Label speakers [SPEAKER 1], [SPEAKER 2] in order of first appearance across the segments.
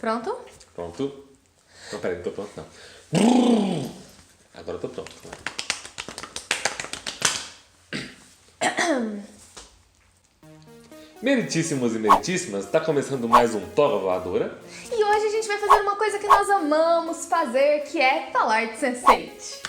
[SPEAKER 1] Pronto?
[SPEAKER 2] Pronto? Não, peraí, não tô pronto não. Agora eu tô pronto. Meritíssimos e meritíssimas, tá começando mais um Toga Voadora.
[SPEAKER 1] E hoje a gente vai fazer uma coisa que nós amamos fazer, que é falar de Sense8.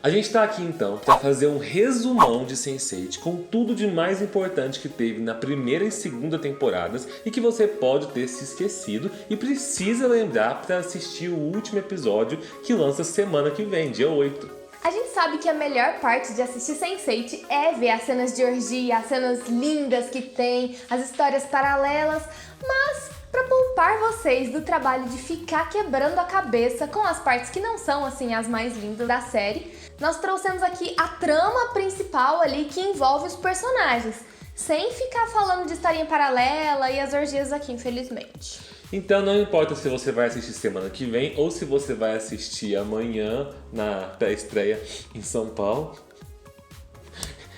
[SPEAKER 2] A gente tá aqui então para fazer um resumão de Sense8 com tudo de mais importante que teve na primeira e segunda temporadas e que você pode ter se esquecido e precisa lembrar para assistir o último episódio que lança semana que vem, dia 8.
[SPEAKER 1] A gente sabe que a melhor parte de assistir Sense8 é ver as cenas de orgia, as cenas lindas que tem, as histórias paralelas, mas para poupar vocês do trabalho de ficar quebrando a cabeça com as partes que não são assim as mais lindas da série, nós trouxemos aqui a trama principal ali que envolve os personagens, sem ficar falando de historinha paralela e as orgias aqui, infelizmente.
[SPEAKER 2] Então não importa se você vai assistir semana que vem ou se você vai assistir amanhã na pré-estreia em São Paulo.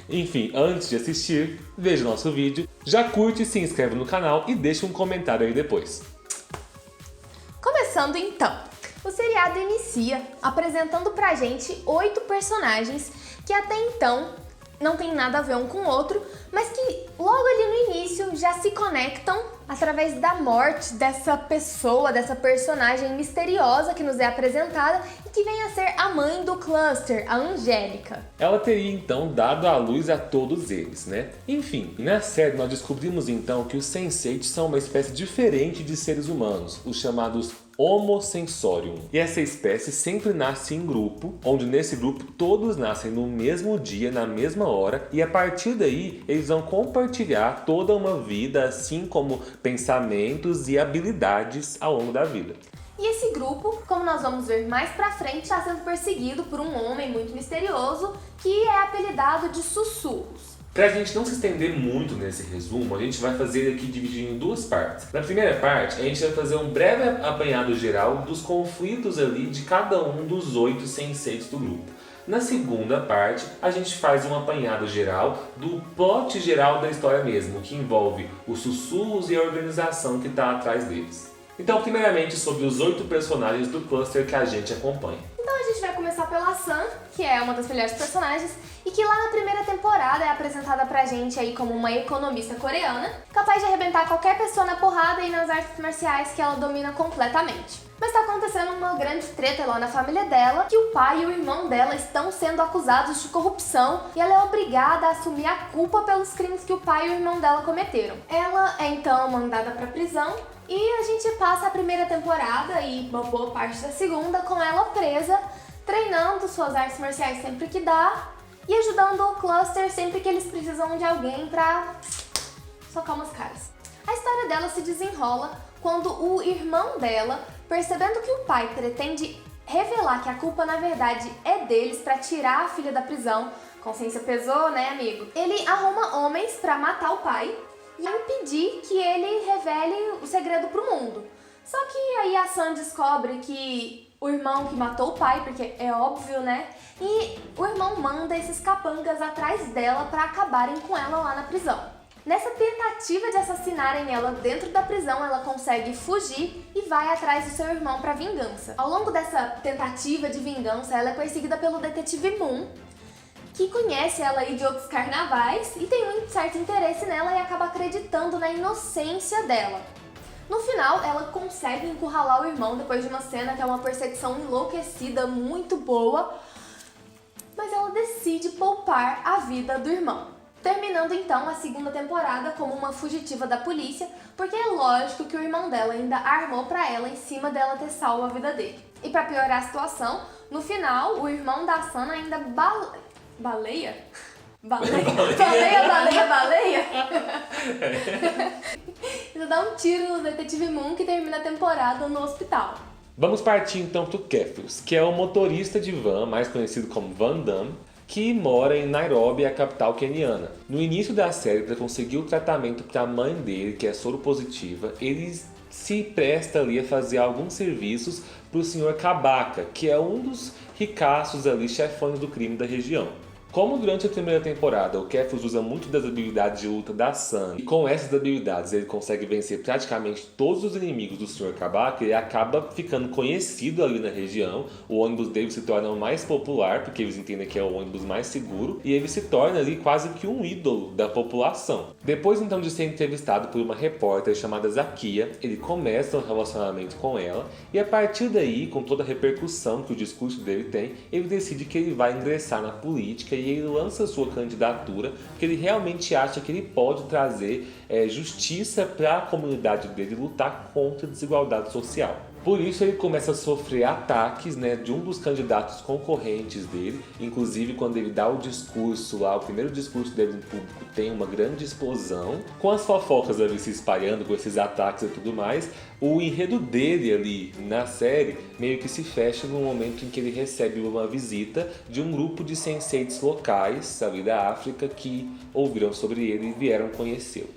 [SPEAKER 2] Enfim, antes de assistir, veja o nosso vídeo, já curte, se inscreve no canal e deixa um comentário aí depois.
[SPEAKER 1] Começando então, o seriado inicia apresentando pra gente 8 personagens que até então não tem nada a ver um com o outro, mas que logo ali no início já se conectam através da morte dessa pessoa, dessa personagem misteriosa que nos é apresentada e que vem a ser a mãe do Cluster, a Angélica.
[SPEAKER 2] Ela teria então dado à luz a todos eles, né? Enfim, na série nós descobrimos então que os Sense8 são uma espécie diferente de seres humanos, os chamados Homo Sensorium. E essa espécie sempre nasce em grupo, onde nesse grupo todos nascem no mesmo dia, na mesma hora, e a partir daí eles vão compartilhar toda uma vida, assim como pensamentos e habilidades ao longo da vida.
[SPEAKER 1] E esse grupo, como nós vamos ver mais pra frente, está sendo perseguido por um homem muito misterioso que é apelidado de Sussurros.
[SPEAKER 2] Pra gente não se estender muito nesse resumo, a gente vai fazer aqui dividido em duas partes. Na primeira parte, a gente vai fazer um breve apanhado geral dos conflitos ali de cada um dos 8 Sense8 do grupo. Na segunda parte, a gente faz um apanhado geral do plot geral da história mesmo, que envolve os sussurros e a organização que está atrás deles. Então, primeiramente, sobre os 8 personagens do cluster que a gente acompanha.
[SPEAKER 1] Então a gente vai começar pela Sun, que é uma das melhores personagens, e que lá na primeira temporada é apresentada pra gente aí como uma economista coreana, capaz de arrebentar qualquer pessoa na porrada e nas artes marciais que ela domina completamente. Mas tá acontecendo uma grande treta lá na família dela, que o pai e o irmão dela estão sendo acusados de corrupção e ela é obrigada a assumir a culpa pelos crimes que o pai e o irmão dela cometeram. Ela é então mandada pra prisão e a gente passa a primeira temporada e uma boa parte da segunda com ela presa, treinando suas artes marciais sempre que dá e ajudando o Cluster sempre que eles precisam de alguém pra socar umas caras. A história dela se desenrola quando o irmão dela, percebendo que o pai pretende revelar que a culpa na verdade é deles pra tirar a filha da prisão, consciência pesou, né, amigo? Ele arruma homens pra matar o pai e impedir que ele revele o segredo pro mundo. Só que aí a Sun descobre que o irmão que matou o pai, porque é óbvio, né? E o irmão manda esses capangas atrás dela pra acabarem com ela lá na prisão. Nessa tentativa de assassinarem ela dentro da prisão, ela consegue fugir e vai atrás do seu irmão pra vingança. Ao longo dessa tentativa de vingança, ela é perseguida pelo detetive Moon, que conhece ela aí de outros carnavais e tem um certo interesse nela e acaba acreditando na inocência dela. No final, ela consegue encurralar o irmão depois de uma cena que é uma perseguição enlouquecida, muito boa, mas ela decide poupar a vida do irmão. Terminando então a segunda temporada como uma fugitiva da polícia, porque é lógico que o irmão dela ainda armou pra ela em cima dela ter salvo a vida dele. E pra piorar a situação, no final, o irmão da Sun ainda baleia? Baleia? Ele dá um tiro no detetive Moon que termina a temporada no hospital.
[SPEAKER 2] Vamos partir então pro Kefus, que é o motorista de van, mais conhecido como Van Damme, que mora em Nairobi, a capital queniana. No início da série, para conseguir o tratamento para a mãe dele, que é soropositiva, ele se presta ali a fazer alguns serviços para o Sr. Kabaka, que é um dos ricaços ali, chefões do crime da região. Como durante a primeira temporada o Kefus usa muito das habilidades de luta da Sun, e com essas habilidades ele consegue vencer praticamente todos os inimigos do Sr. Kabak, ele acaba ficando conhecido ali na região. O ônibus dele se torna o mais popular, porque eles entendem que é o ônibus mais seguro, e ele se torna ali quase que um ídolo da população. Depois então de ser entrevistado por uma repórter chamada Zakia, ele começa um relacionamento com ela, e a partir daí, com toda a repercussão que o discurso dele tem, ele decide que ele vai ingressar na política e ele lança sua candidatura porque ele realmente acha que ele pode trazer justiça para a comunidade dele e lutar contra a desigualdade social. Por isso ele começa a sofrer ataques, de um dos candidatos concorrentes dele. Inclusive quando ele dá o discurso lá, o primeiro discurso dele em público, tem uma grande explosão. Com as fofocas ali se espalhando, com esses ataques e tudo mais, o enredo dele ali na série meio que se fecha no momento em que ele recebe uma visita de um grupo de senseis locais ali da África que ouviram sobre ele e vieram conhecê-lo.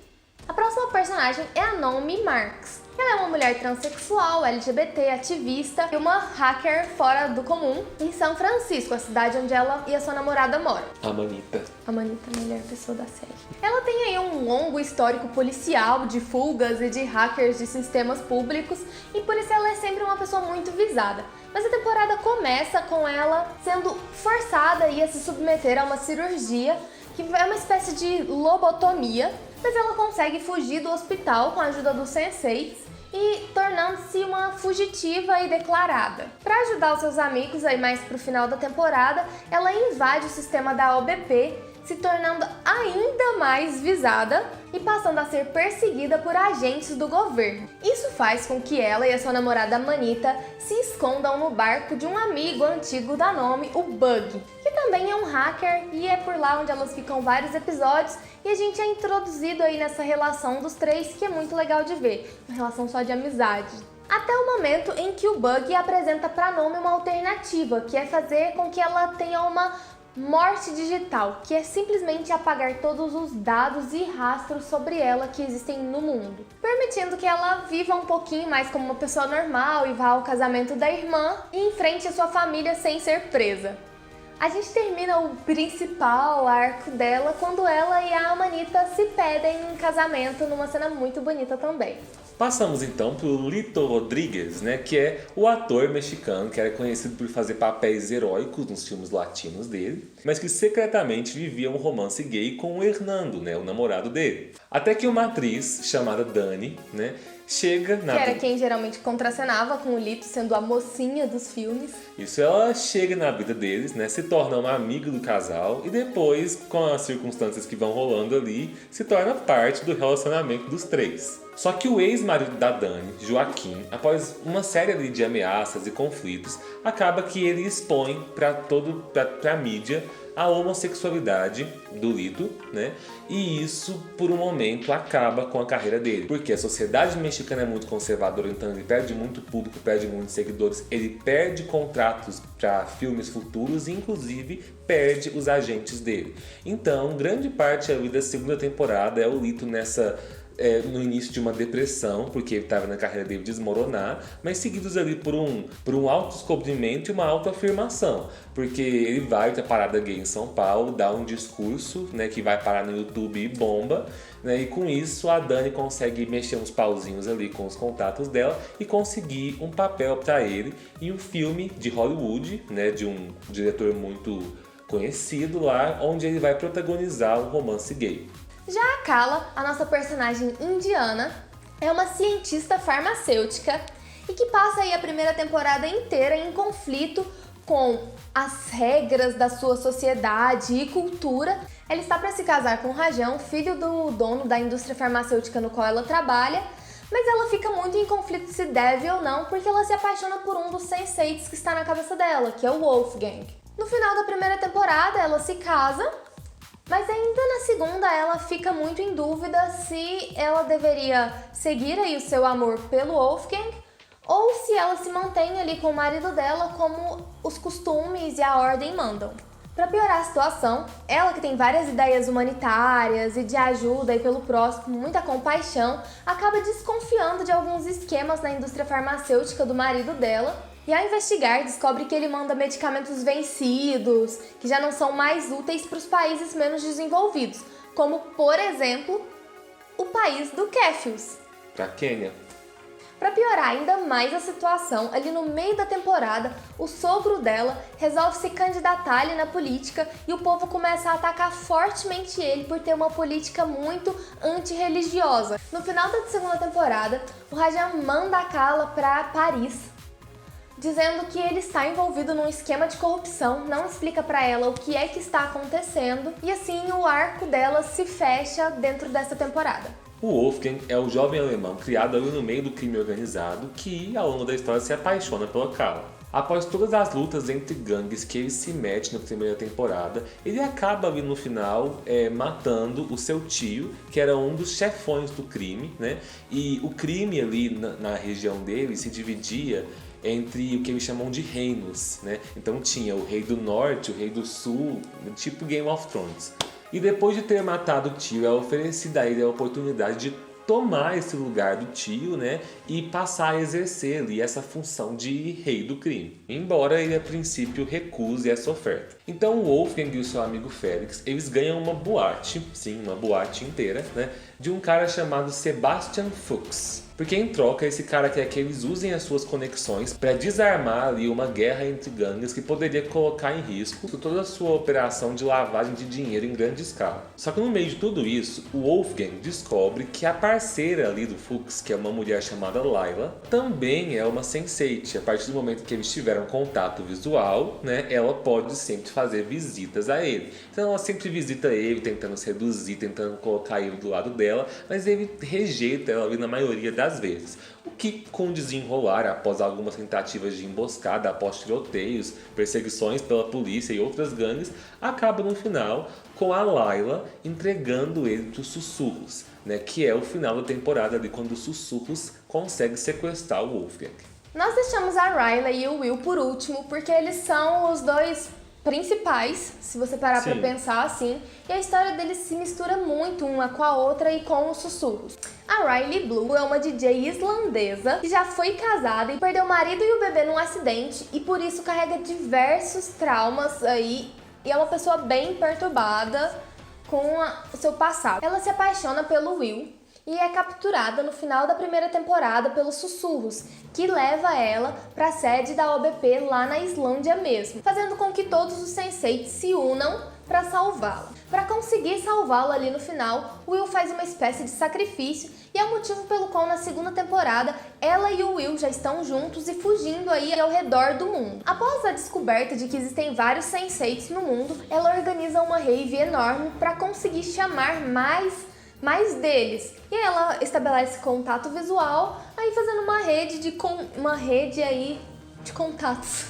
[SPEAKER 1] A próxima personagem é a Naomi Marks. Ela é uma mulher transexual, LGBT, ativista e uma hacker fora do comum em São Francisco, a cidade onde ela e a sua namorada moram.
[SPEAKER 2] A Manita,
[SPEAKER 1] a melhor pessoa da série. Ela tem aí um longo histórico policial de fugas e de hackers de sistemas públicos e por isso ela é sempre uma pessoa muito visada. Mas a temporada começa com ela sendo forçada a se submeter a uma cirurgia que é uma espécie de lobotomia, mas ela consegue fugir do hospital com a ajuda dos senseis e tornando-se uma fugitiva e declarada. Para ajudar os seus amigos aí mais pro final da temporada, ela invade o sistema da OBP, se tornando ainda mais visada e passando a ser perseguida por agentes do governo. Isso faz com que ela e a sua namorada Manita se escondam no barco de um amigo antigo da Naomi, o Bug, que também é um hacker, e é por lá onde elas ficam vários episódios e a gente é introduzido aí nessa relação dos três, que é muito legal de ver, uma relação só de amizade. Até o momento em que o Bug apresenta para Naomi uma alternativa, que é fazer com que ela tenha uma morte digital, que é simplesmente apagar todos os dados e rastros sobre ela que existem no mundo, permitindo que ela viva um pouquinho mais como uma pessoa normal e vá ao casamento da irmã e enfrente a sua família sem ser presa. A gente termina o principal arco dela quando ela e a Manita se pedem em casamento numa cena muito bonita também.
[SPEAKER 2] Passamos então para o Lito Rodrigues, que é o ator mexicano que era conhecido por fazer papéis heróicos nos filmes latinos dele, mas que secretamente vivia um romance gay com o Hernando, o namorado dele. Até que uma atriz chamada Dani, chega na...
[SPEAKER 1] Que era quem geralmente contracenava com o Lito, sendo a mocinha dos filmes.
[SPEAKER 2] Isso, ela chega na vida deles, se torna uma amiga do casal e depois, com as circunstâncias que vão rolando ali, se torna parte do relacionamento dos três. Só que o ex-marido da Dani, Joaquim, após uma série ali de ameaças e conflitos, acaba que ele expõe para a mídia a homossexualidade do Lito, e isso, por um momento, acaba com a carreira dele. Porque a sociedade mexicana é muito conservadora, então ele perde muito público, perde muitos seguidores, ele perde contratos para filmes futuros e, inclusive, perde os agentes dele. Então, grande parte ali da segunda temporada é o Lito no início de uma depressão, porque ele estava na carreira dele desmoronar, mas seguidos ali por um autodescobrimento e uma autoafirmação, porque ele vai pra parada gay em São Paulo, dá um discurso, que vai parar no YouTube e bomba, e com isso a Dani consegue mexer uns pauzinhos ali com os contatos dela e conseguir um papel para ele em um filme de Hollywood, de um diretor muito conhecido lá, onde ele vai protagonizar um romance gay.
[SPEAKER 1] Já a Kala, a nossa personagem indiana, é uma cientista farmacêutica e que passa aí a primeira temporada inteira em conflito com as regras da sua sociedade e cultura. Ela está para se casar com Rajão, filho do dono da indústria farmacêutica no qual ela trabalha, mas ela fica muito em conflito se deve ou não, porque ela se apaixona por um dos senseis que está na cabeça dela, que é o Wolfgang. No final da primeira temporada, ela se casa, mas ainda na segunda ela fica muito em dúvida se ela deveria seguir aí o seu amor pelo Wolfgang ou se ela se mantém ali com o marido dela como os costumes e a ordem mandam. Para piorar a situação, ela que tem várias ideias humanitárias e de ajuda aí pelo próximo, muita compaixão, acaba desconfiando de alguns esquemas na indústria farmacêutica do marido dela E ao investigar, descobre que ele manda medicamentos vencidos, que já não são mais úteis para os países menos desenvolvidos, como, por exemplo, o país do Kéfios.
[SPEAKER 2] Pra Quênia.
[SPEAKER 1] Para piorar ainda mais a situação, ali no meio da temporada, o sogro dela resolve se candidatar ali na política e o povo começa a atacar fortemente ele por ter uma política muito antirreligiosa. No final da segunda temporada, o Rajan manda a Kala para Paris, dizendo que ele está envolvido num esquema de corrupção, não explica para ela o que é que está acontecendo e assim o arco dela se fecha dentro dessa temporada.
[SPEAKER 2] O Wolfgang é o jovem alemão criado ali no meio do crime organizado que, ao longo da história, se apaixona pela Kala. Após todas as lutas entre gangues que ele se mete na primeira temporada, ele acaba ali no final matando o seu tio, que era um dos chefões do crime, né? E o crime ali na região dele se dividia entre o que eles chamam de reinos, né? Então tinha o rei do norte, o rei do sul, tipo Game of Thrones. E depois de ter matado o tio, é oferecida a ele a oportunidade de tomar esse lugar do tio, né, e passar a exercer ali essa função de rei do crime. Embora ele a princípio recuse essa oferta. Então o Wolfgang e o seu amigo Felix, eles ganham uma boate, sim, uma boate inteira, né, de um cara chamado Sebastian Fuchs. Porque em troca, esse cara quer que eles usem as suas conexões para desarmar ali uma guerra entre gangues que poderia colocar em risco toda a sua operação de lavagem de dinheiro em grande escala. Só que no meio de tudo isso, o Wolfgang descobre que a parceira ali do Fuchs, que é uma mulher chamada Layla, também é uma Sense8. A partir do momento que eles tiveram contato visual, né, ela pode sempre fazer visitas a ele. Então ela sempre visita ele, tentando seduzir, tentando colocar ele do lado dela, mas ele rejeita ela ali na maioria das vezes. O que, com o desenrolar, após algumas tentativas de emboscada, após tiroteios, perseguições pela polícia e outras gangues, acaba no final com a Layla entregando ele para os Sussurros, né, que é o final da temporada ali, quando os Sussurros conseguem sequestrar o Wolfgang.
[SPEAKER 1] Nós deixamos a Riley e o Will por último, porque eles são os dois principais, se você parar pra pensar assim, e a história deles se mistura muito uma com a outra e com os sussurros. A Riley Blue é uma DJ islandesa que já foi casada e perdeu o marido e o bebê num acidente e por isso carrega diversos traumas aí e é uma pessoa bem perturbada com o seu passado. Ela se apaixona pelo Will e é capturada no final da primeira temporada pelos Sussurros, que leva ela para a sede da OBP lá na Islândia mesmo, fazendo com que todos os Sense8 se unam para salvá-la. Para conseguir salvá-la ali no final, Will faz uma espécie de sacrifício e é o motivo pelo qual na segunda temporada ela e o Will já estão juntos e fugindo aí ao redor do mundo. Após a descoberta de que existem vários Sense8 no mundo, ela organiza uma rave enorme para conseguir chamar mais deles. E aí ela estabelece contato visual, aí fazendo uma rede aí de contatos.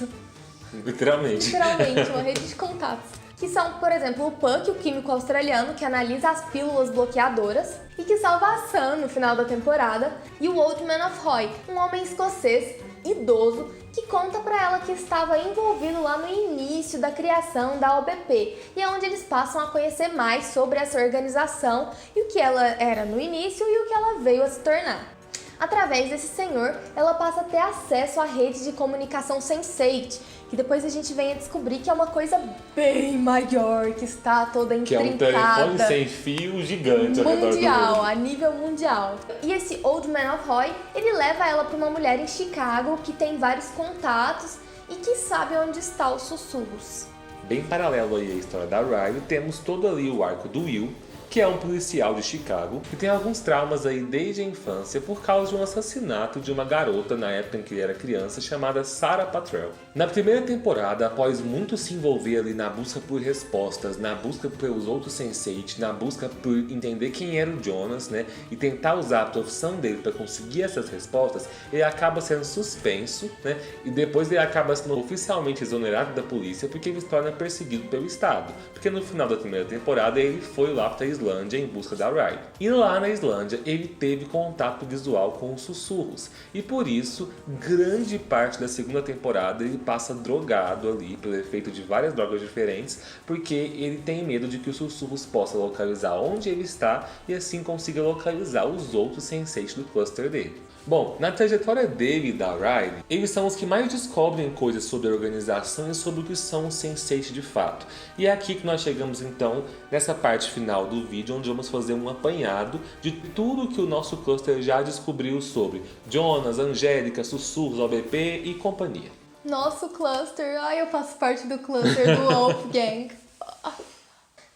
[SPEAKER 2] Literalmente,
[SPEAKER 1] uma rede de contatos. Que são, por exemplo, o Puck, o químico australiano que analisa as pílulas bloqueadoras e que salva a Sam no final da temporada, e o Old Man of Roy, um homem escocês idoso que conta pra ela que estava envolvido lá no início da criação da OBP e é onde eles passam a conhecer mais sobre essa organização e o que ela era no início e o que ela veio a se tornar. Através desse senhor, ela passa a ter acesso à rede de comunicação Sense8, que depois a gente vem a descobrir que é uma coisa bem maior, que está toda intrincada.
[SPEAKER 2] Que é um telefone sem fio gigante ao redor do mundo.
[SPEAKER 1] A nível mundial. E esse Old Man of Roy, ele leva ela para uma mulher em Chicago que tem vários contatos e que sabe onde está os sussurros.
[SPEAKER 2] Bem paralelo aí à história da Riley, temos todo ali o arco do Will, que é um policial de Chicago, que tem alguns traumas aí desde a infância por causa de um assassinato de uma garota na época em que ele era criança, chamada Sarah Patrell. Na primeira temporada, após muito se envolver ali na busca por respostas, na busca pelos outros Sense8, na busca por entender quem era o Jonas, né, e tentar usar a profissão dele para conseguir essas respostas, ele acaba sendo suspenso, né, e depois ele acaba sendo oficialmente exonerado da polícia porque ele se torna perseguido pelo Estado, porque no final da primeira temporada ele foi lá para a Islândia em busca da Riley. E lá na Islândia ele teve contato visual com os sussurros. E por isso, grande parte da segunda temporada ele passa drogado ali, pelo efeito de várias drogas diferentes, porque ele tem medo de que os sussurros possam localizar onde ele está e assim consiga localizar os outros Sense8 do cluster dele. Bom, na trajetória dele e da Riley, eles são os que mais descobrem coisas sobre a organização e sobre o que são os Sense8 de fato. E é aqui que nós chegamos então nessa parte final do vídeo, onde vamos fazer um apanhado de tudo que o nosso cluster já descobriu sobre Jonas, Angélica, Sussurros, OBP e companhia.
[SPEAKER 1] Nosso cluster, ai, eu faço parte do cluster do Wolfgang.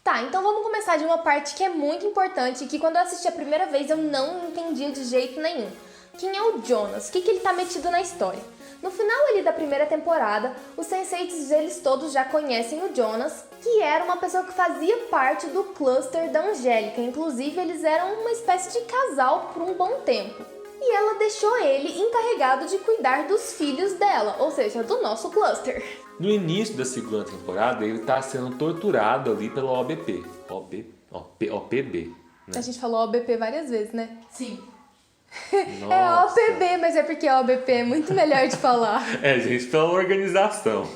[SPEAKER 1] Tá, então vamos começar de uma parte que é muito importante e que quando eu assisti a primeira vez eu não entendia de jeito nenhum. Quem é o Jonas? O que ele tá metido na história? No final ali da primeira temporada, os Sense8 eles todos já conhecem o Jonas, que era uma pessoa que fazia parte do cluster da Angélica. Inclusive, eles eram uma espécie de casal por um bom tempo. E ela deixou ele encarregado de cuidar dos filhos dela, ou seja, do nosso cluster.
[SPEAKER 2] No início da segunda temporada, ele está sendo torturado ali pela OBP. OPB, né?
[SPEAKER 1] A gente falou OBP várias vezes, né?
[SPEAKER 3] Sim.
[SPEAKER 2] Nossa.
[SPEAKER 1] É OPB, mas é porque OBP é muito melhor de falar.
[SPEAKER 2] É, gente, pela organização.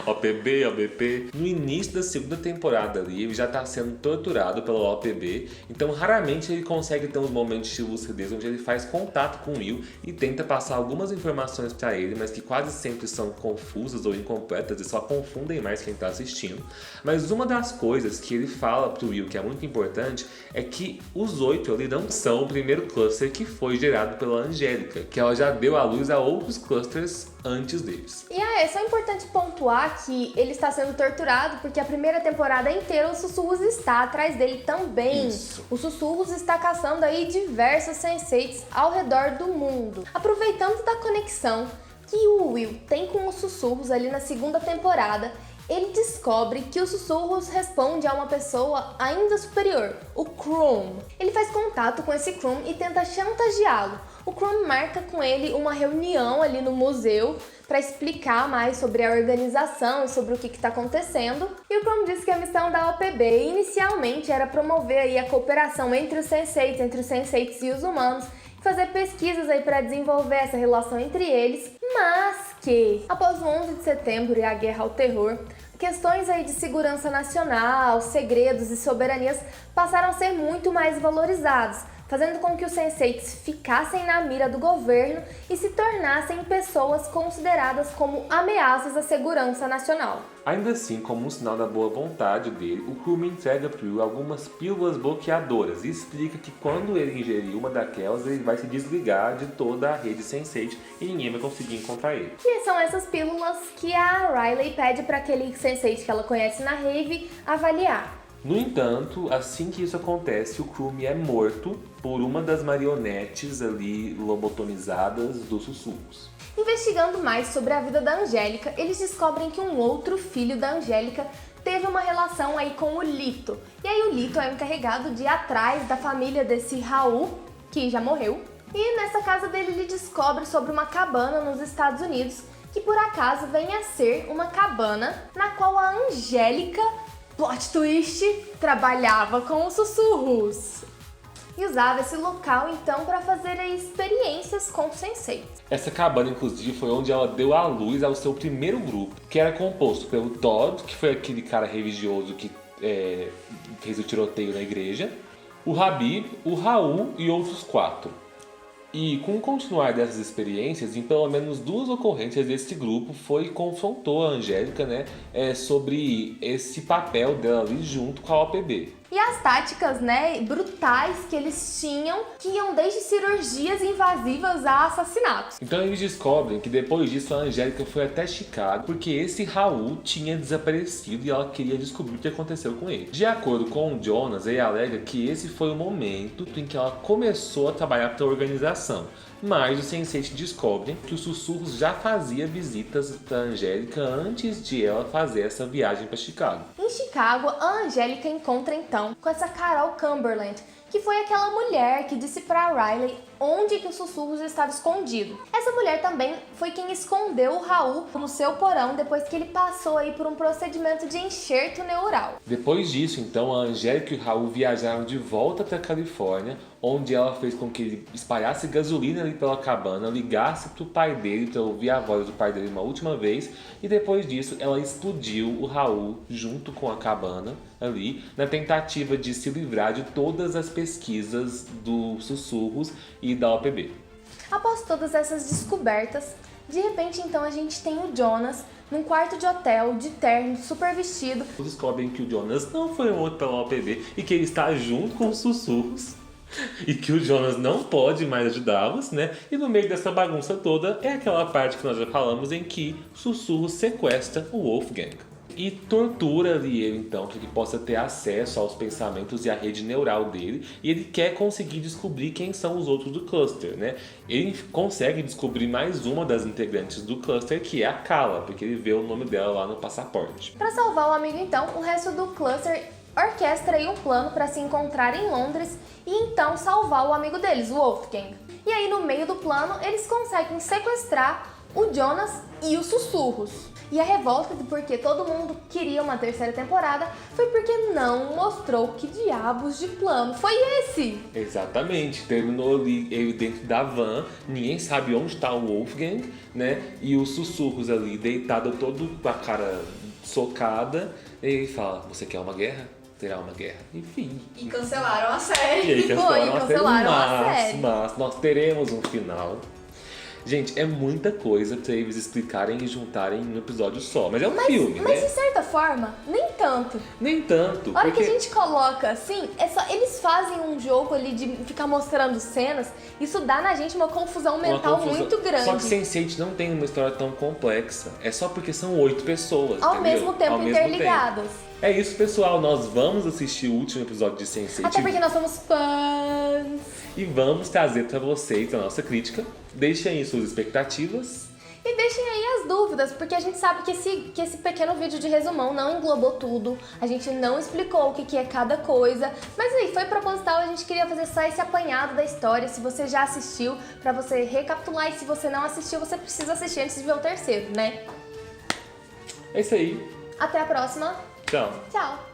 [SPEAKER 2] OPB, OBP. No início da segunda temporada ali, ele já tá sendo torturado pela OPB, então raramente ele consegue ter uns momentos de lucidez onde ele faz contato com o Will e tenta passar algumas informações pra ele, mas que quase sempre são confusas ou incompletas e só confundem mais quem tá assistindo. Mas uma das coisas que ele fala pro Will, que é muito importante, é que os 8 ali não são o primeiro cluster que foi gerado pela Angélica, que ela já deu à luz a outros clusters antes deles.
[SPEAKER 1] E é só importante pontuar que ele está sendo torturado porque a primeira temporada inteira o Sussurros está atrás dele também.
[SPEAKER 2] Isso.
[SPEAKER 1] O Sussurros está caçando aí diversos Sense8 ao redor do mundo. Aproveitando da conexão que o Will tem com os Sussurros ali na segunda temporada, ele descobre que o Sussurros responde a uma pessoa ainda superior, o Krum. Ele faz contato com esse Krum e tenta chantageá-lo. O Krum marca com ele uma reunião ali no museu para explicar mais sobre a organização e sobre o que está acontecendo. E o Krum diz que a missão da OPB inicialmente era promover aí a cooperação entre os Sense8 e os humanos, fazer pesquisas aí para desenvolver essa relação entre eles, mas que após o 11 de setembro e a guerra ao terror, questões aí de segurança nacional, segredos e soberanias passaram a ser muito mais valorizados, fazendo com que os Sense8 ficassem na mira do governo e se tornassem pessoas consideradas como ameaças à segurança nacional.
[SPEAKER 2] Ainda assim, como um sinal da boa vontade dele, o Krum entrega para Will algumas pílulas bloqueadoras e explica que quando ele ingerir uma daquelas, ele vai se desligar de toda a rede Sense8 e ninguém vai conseguir encontrar ele.
[SPEAKER 1] E são essas pílulas que a Riley pede para aquele Sense8 que ela conhece na rave avaliar.
[SPEAKER 2] No entanto, assim que isso acontece, o Krum é morto por uma das marionetes ali lobotomizadas dos Sussurros.
[SPEAKER 1] Investigando mais sobre a vida da Angélica, eles descobrem que um outro filho da Angélica teve uma relação aí com o Lito. E aí o Lito é o encarregado de ir atrás da família desse Raul, que já morreu. E nessa casa dele ele descobre sobre uma cabana nos Estados Unidos, que por acaso vem a ser uma cabana na qual a Angélica, plot twist, trabalhava com os Sussurros. E usava esse local então para fazer experiências com o Sense8.
[SPEAKER 2] Essa cabana, inclusive, foi onde ela deu à luz ao seu primeiro grupo, que era composto pelo Todd, que foi aquele cara religioso que fez o tiroteio na igreja, o Habib, o Raul e outros 4. E com o continuar dessas experiências, em pelo menos 2 ocorrências desse grupo, confrontou a Angélica, né, sobre esse papel dela ali junto com a OPB.
[SPEAKER 1] E as táticas, né, brutais que eles tinham, que iam desde cirurgias invasivas a assassinatos.
[SPEAKER 2] Então eles descobrem que depois disso a Angélica foi até Chicago porque esse Raul tinha desaparecido e ela queria descobrir o que aconteceu com ele. De acordo com o Jonas, ele alega que esse foi o momento em que ela começou a trabalhar para a organização. Mas os Sense8 descobrem que o Sussurros já fazia visitas para Angélica antes de ela fazer essa viagem para Chicago.
[SPEAKER 1] Em Chicago, a Angélica encontra então com essa Carol Cumberland, que foi aquela mulher que disse pra Riley onde que o Sussurros estava escondido. Essa mulher também foi quem escondeu o Raul no seu porão depois que ele passou aí por um procedimento de enxerto neural.
[SPEAKER 2] Depois disso, então, a Angélica e o Raul viajaram de volta para Califórnia, onde ela fez com que ele espalhasse gasolina ali pela cabana, ligasse pro pai dele para ouvir a voz do pai dele uma última vez, e depois disso ela explodiu o Raul junto com a cabana ali, na tentativa de se livrar de todas as pesquisas dos Sussurros e da OPB.
[SPEAKER 1] Após todas essas descobertas, de repente então a gente tem o Jonas num quarto de hotel, de terno, super vestido.
[SPEAKER 2] Descobrem que o Jonas não foi um outro pela OPB e que ele está junto com os sussurros. E que o Jonas não pode mais ajudá-los, né? E no meio dessa bagunça toda é aquela parte que nós já falamos em que o sussurro sequestra o Wolfgang. E tortura ali ele então, para que ele possa ter acesso aos pensamentos e à rede neural dele. E ele quer conseguir descobrir quem são os outros do cluster, né? Ele consegue descobrir mais uma das integrantes do cluster, que é a Kala, porque ele vê o nome dela lá no passaporte.
[SPEAKER 1] Para salvar o amigo então, o resto do cluster orquestra aí um plano para se encontrar em Londres e então salvar o amigo deles, o Wolfgang. E aí no meio do plano eles conseguem sequestrar o Jonas e os sussurros. E a revolta de porque todo mundo queria uma terceira temporada foi porque não mostrou que diabos de plano foi esse.
[SPEAKER 2] Exatamente, terminou ali ele dentro da van, ninguém sabe onde está o Wolfgang, né? E os sussurros ali deitado todo com a cara socada, e ele fala: você quer uma guerra? Terá uma guerra. Enfim.
[SPEAKER 3] E cancelaram a série.
[SPEAKER 2] E aí
[SPEAKER 1] cancelaram a série.
[SPEAKER 2] Mas nós teremos um final. Gente, é muita coisa pra eles explicarem e juntarem em um episódio só. Mas é um filme,
[SPEAKER 1] mas
[SPEAKER 2] né?
[SPEAKER 1] de certa forma, nem tanto.
[SPEAKER 2] Nem tanto.
[SPEAKER 1] A hora
[SPEAKER 2] porque...
[SPEAKER 1] que a gente coloca assim, eles fazem um jogo ali de ficar mostrando cenas, isso dá na gente uma confusão mental muito grande.
[SPEAKER 2] Só que Sense8 não tem uma história tão complexa. É só porque são 8 pessoas,
[SPEAKER 1] ao
[SPEAKER 2] entendeu?
[SPEAKER 1] mesmo tempo interligadas.
[SPEAKER 2] É isso, pessoal. Nós vamos assistir o último episódio de Sense8.
[SPEAKER 1] Até porque nós somos fãs.
[SPEAKER 2] E vamos trazer pra vocês a nossa crítica. Deixem aí suas expectativas.
[SPEAKER 1] E deixem aí as dúvidas, porque a gente sabe que esse pequeno vídeo de resumão não englobou tudo. A gente não explicou o que é cada coisa. Mas aí, foi proposital, a gente queria fazer só esse apanhado da história. Se você já assistiu, pra você recapitular. E se você não assistiu, você precisa assistir antes de ver o terceiro, né?
[SPEAKER 2] É isso aí.
[SPEAKER 1] Até a próxima.
[SPEAKER 2] Tchau.
[SPEAKER 1] Tchau.